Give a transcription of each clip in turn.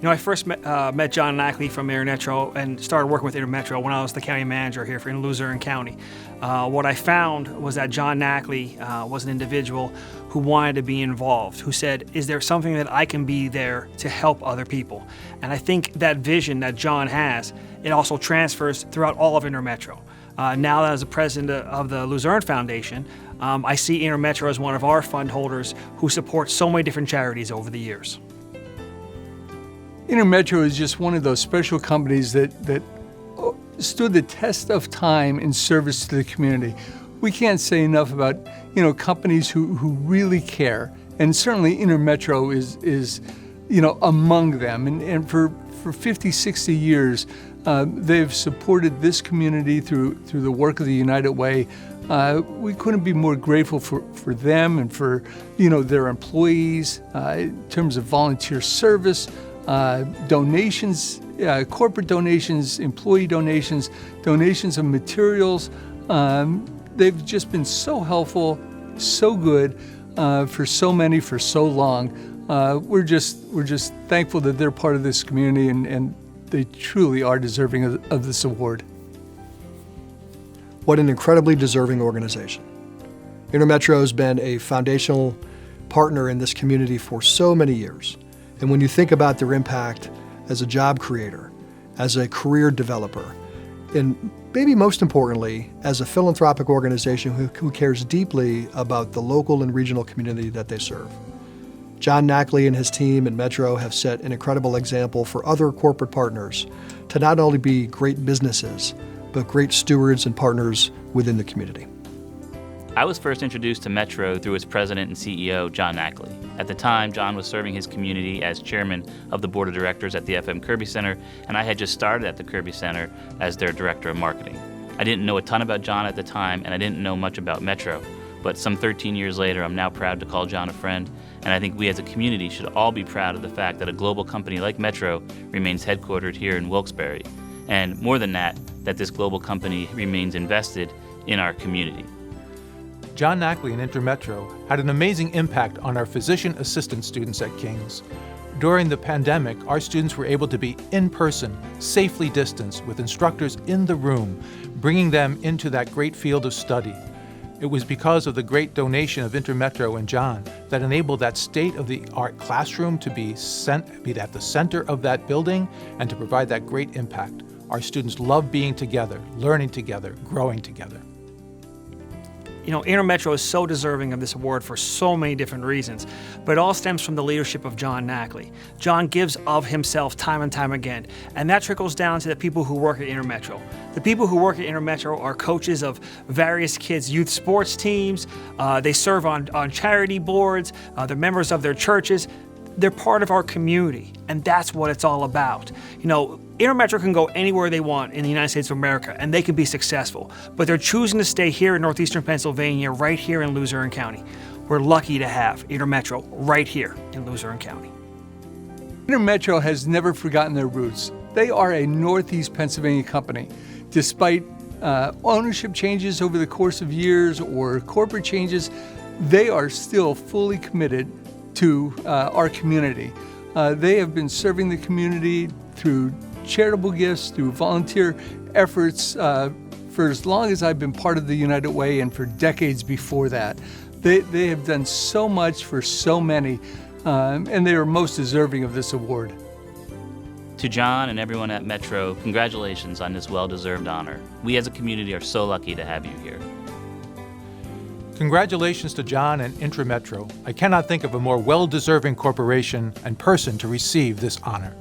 I first met John Nackley from InterMetro and started working with InterMetro when I was the county manager here in Luzerne County. What I found was that John Nackley was an individual who wanted to be involved, who said, is there something that I can be there to help other people? And I think that vision that John has, it also transfers throughout all of InterMetro. Now as the president of the Luzerne Foundation, I see InterMetro as one of our fund holders who supports so many different charities over the years. InterMetro is just one of those special companies that stood the test of time in service to the community. We can't say enough about companies who really care, and certainly InterMetro is among them. And for 50, 60 years, they've supported this community through the work of the United Way. We couldn't be more grateful for them and for their employees in terms of volunteer service, donations, corporate donations, employee donations, donations of materials. They've just been so helpful, so good for so many for so long. We're just thankful that they're part of this community, and they truly are deserving of this award. What an incredibly deserving organization. InterMetro has been a foundational partner in this community for so many years. And when you think about their impact as a job creator, as a career developer, and maybe most importantly, as a philanthropic organization who cares deeply about the local and regional community that they serve. John Nackley and his team in Metro have set an incredible example for other corporate partners to not only be great businesses, but great stewards and partners within the community. I was first introduced to Metro through its president and CEO, John Nackley. At the time, John was serving his community as chairman of the board of directors at the FM Kirby Center, and I had just started at the Kirby Center as their director of marketing. I didn't know a ton about John at the time, and I didn't know much about Metro, but some 13 years later, I'm now proud to call John a friend, and I think we as a community should all be proud of the fact that a global company like Metro remains headquartered here in Wilkes-Barre, and more than that this global company remains invested in our community. John Nackley and InterMetro had an amazing impact on our physician assistant students at King's. During the pandemic, our students were able to be in person, safely distanced, with instructors in the room, bringing them into that great field of study. It was because of the great donation of InterMetro and John that enabled that state-of-the-art classroom to be at the center of that building and to provide that great impact. Our students love being together, learning together, growing together. InterMetro is so deserving of this award for so many different reasons, but it all stems from the leadership of John Nackley. John gives of himself time and time again, and that trickles down to the people who work at InterMetro. The people who work at InterMetro are coaches of various kids' youth sports teams. They serve on charity boards. They're members of their churches. They're part of our community, and that's what it's all about. InterMetro can go anywhere they want in the United States of America, and they can be successful, but they're choosing to stay here in northeastern Pennsylvania, right here in Luzerne County. We're lucky to have InterMetro right here in Luzerne County. InterMetro has never forgotten their roots. They are a Northeast Pennsylvania company. Despite ownership changes over the course of years or corporate changes, they are still fully committed to our community. They have been serving the community through charitable gifts, through volunteer efforts for as long as I've been part of the United Way and for decades before that. They have done so much for so many, and they are most deserving of this award. To John and everyone at Metro, congratulations on this well-deserved honor. We as a community are so lucky to have you here. Congratulations to John and InterMetro. I cannot think of a more well-deserving corporation and person to receive this honor.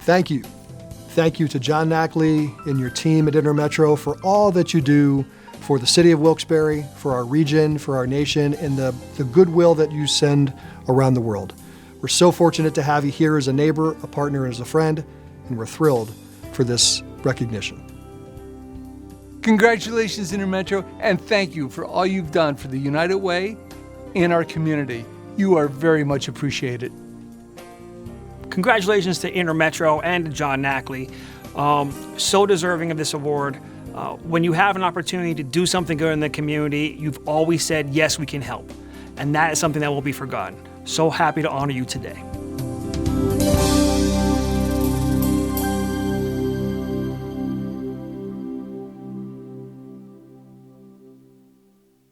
Thank you. Thank you to John Nackley and your team at InterMetro for all that you do for the city of Wilkes-Barre, for our region, for our nation, and the goodwill that you send around the world. We're so fortunate to have you here as a neighbor, a partner, and as a friend, and we're thrilled for this recognition. Congratulations, InterMetro, and thank you for all you've done for the United Way and our community. You are very much appreciated. Congratulations to InterMetro and to John Nackley. So deserving of this award. When you have an opportunity to do something good in the community, you've always said, yes, we can help. And that is something that won't be forgotten. So happy to honor you today.